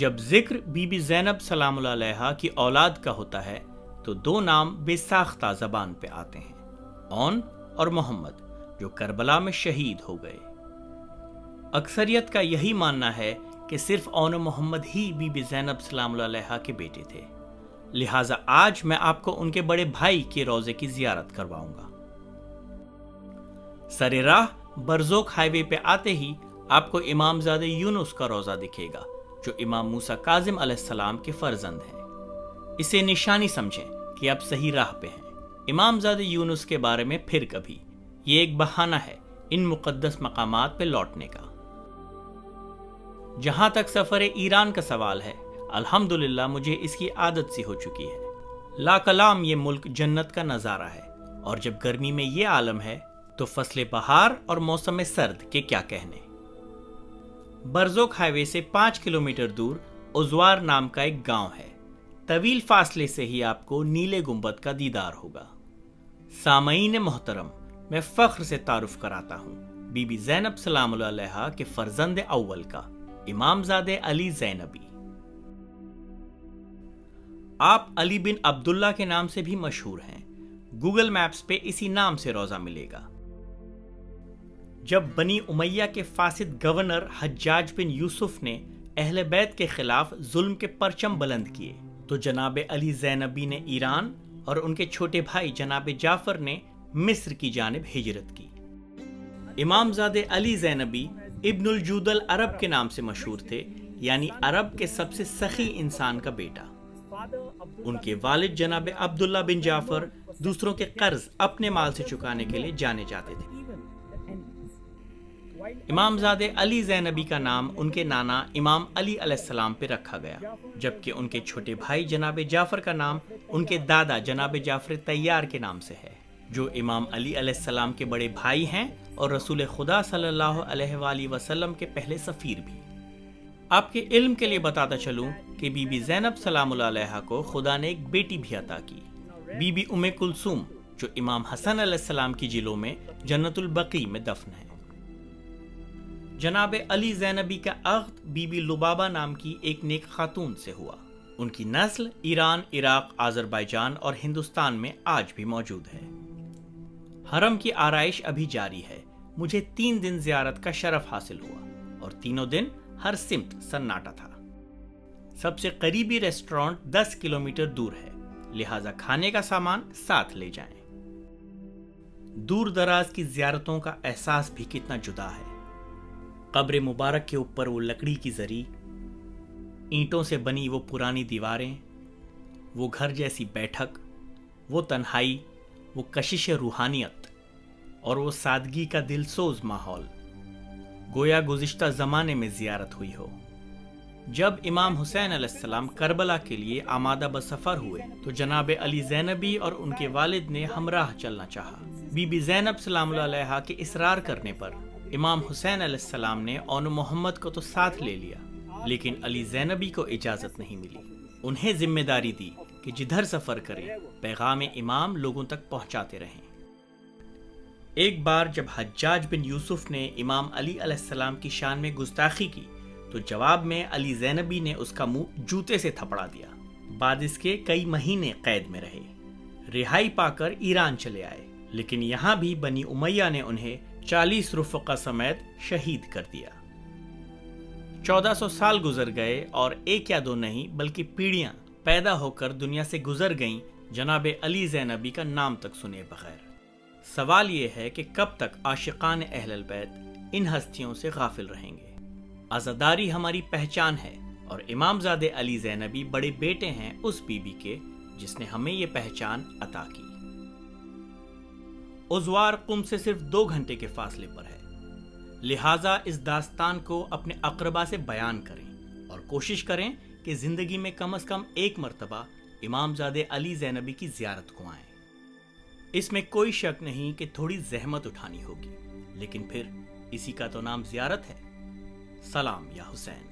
جب ذکر be be زینب سلام اللہ علیہا کی اولاد کا ہوتا ہے تو دو نام بے ساختہ زبان پہ آتے ہیں، اون اور محمد، جو کربلا میں شہید ہو گئے۔ اکثریت کا یہی ماننا ہے کہ صرف اون و محمد ہی بی بی زینب سلام اللہ علیہا کے بیٹے تھے، لہٰذا آج میں آپ کو ان کے بڑے بھائی کے روضے کی زیارت کرواؤں گا۔ سر راہ برزوک ہائی وے پہ آتے ہی آپ کو امام زادہ یونس کا روضہ دکھے گا، جو امام موسیٰ کاظم علیہ السلام کے فرزند ہیں۔ اسے نشانی سمجھیں کہ آپ صحیح راہ پہ ہیں۔ امام زادہ یونس کے بارے میں پھر کبھی، یہ ایک بہانہ ہے ان مقدس مقامات پہ لوٹنے کا۔ جہاں تک سفر ایران کا سوال ہے، الحمدللہ مجھے اس کی عادت سی ہو چکی ہے۔ لا کلام یہ ملک جنت کا نظارہ ہے، اور جب گرمی میں یہ عالم ہے تو فصل بہار اور موسم سرد کے کیا کہنے۔ برزوک ہائی وے سے 5 کلومیٹر دور ازوار نام کا ایک گاؤں ہے۔ طویل فاصلے سے ہی آپ کو نیلے گنبد کا دیدار ہوگا۔ سامعین محترم، میں فخر سے تعارف کراتا ہوں بی بی زینب سلام اللہ علیہا کے فرزند اول کا، امام زادہ علی زینبی۔ آپ علی بن عبداللہ کے نام سے بھی مشہور ہیں۔ گوگل میپس پہ اسی نام سے روضہ ملے گا۔ جب بنی امیہ کے فاسد گورنر حجاج بن یوسف نے اہل بیت کے خلاف ظلم کے پرچم بلند کیے تو جناب علی زینبی نے ایران اور ان کے چھوٹے بھائی جناب جعفر نے مصر کی جانب ہجرت کی۔ امام زادہ علی زینبی ابن الجود العرب کے نام سے مشہور تھے، یعنی عرب کے سب سے سخی انسان کا بیٹا۔ ان کے والد جناب عبداللہ بن جعفر دوسروں کے قرض اپنے مال سے چکانے کے لیے جانے جاتے تھے۔ امام زادہ علی زینبی کا نام ان کے نانا امام علی علیہ السلام پہ رکھا گیا، جبکہ ان کے چھوٹے بھائی جناب جعفر کا نام ان کے دادا جناب جعفر طیار کے نام سے ہے، جو امام علی علیہ السلام کے بڑے بھائی ہیں اور رسول خدا صلی اللہ علیہ وآلہ وسلم کے پہلے سفیر بھی۔ آپ کے علم کے لیے بتاتا چلوں کہ بی بی زینب سلام اللہ علیہا کو خدا نے ایک بیٹی بھی عطا کی، بی بی ام کلثوم، جو امام حسن علیہ السلام کی جلوں میں جنت البقیع میں دفن ہے۔ جناب علی زینبی کا عقد بی بی لبابہ نام کی ایک نیک خاتون سے ہوا۔ ان کی نسل ایران، عراق، آذربائیجان اور ہندوستان میں آج بھی موجود ہے۔ حرم کی آرائش ابھی جاری ہے۔ مجھے 3 دن زیارت کا شرف حاصل ہوا اور تینوں دن ہر سمت سناٹا تھا۔ سب سے قریبی ریسٹورانٹ 10 کلومیٹر دور ہے، لہٰذا کھانے کا سامان ساتھ لے جائیں۔ دور دراز کی زیارتوں کا احساس بھی کتنا جدا ہے۔ قبر مبارک کے اوپر وہ لکڑی کی زری، اینٹوں سے بنی وہ پرانی دیواریں، وہ گھر جیسی بیٹھک، وہ تنہائی، وہ کشش روحانیت اور وہ سادگی کا دل سوز ماحول، گویا گزشتہ زمانے میں زیارت ہوئی ہو۔ جب امام حسین علیہ السلام کربلا کے لیے آمادہ بسفر ہوئے تو جناب علی زینبی اور ان کے والد نے ہمراہ چلنا چاہا۔ بی بی زینب سلام اللہ علیہا کے اصرار کرنے پر امام حسین علیہ السلام نے اون محمد کو تو ساتھ لے لیا، لیکن علی زینبی کو اجازت نہیں ملی۔ انہیں ذمہ داری دی کہ جدھر سفر کریں پیغام امام لوگوں تک پہنچاتے رہیں۔ ایک بار جب حجاج بن یوسف نے امام علی علیہ السلام کی شان میں گستاخی کی تو جواب میں علی زینبی نے اس کا منہ جوتے سے تھپڑا دیا۔ بعد اس کے کئی مہینے قید میں رہے۔ رہائی پا کر ایران چلے آئے، لیکن یہاں بھی بنی امیہ نے انہیں 40 رفقا سمیت شہید کر دیا۔ 1400 سال گزر گئے اور ایک یا دو نہیں بلکہ پیڑھیاں پیدا ہو کر دنیا سے گزر گئیں جناب علی زینبی کا نام تک سنے بغیر۔ سوال یہ ہے کہ کب تک عاشقان اہل البیت ان ہستیوں سے غافل رہیں گے۔ عزاداری ہماری پہچان ہے اور امام زادہ علی زینبی بڑے بیٹے ہیں اس بی بی کے جس نے ہمیں یہ پہچان عطا کی۔ ازوار قم سے صرف 2 گھنٹے کے فاصلے پر ہے، لہٰذا اس داستان کو اپنے اقربا سے بیان کریں اور کوشش کریں کہ زندگی میں کم از کم ایک مرتبہ امام زادہ علی زینبی کی زیارت کو آئیں۔ اس میں کوئی شک نہیں کہ تھوڑی زحمت اٹھانی ہوگی، لیکن پھر اسی کا تو نام زیارت ہے۔ سلام یا حسین۔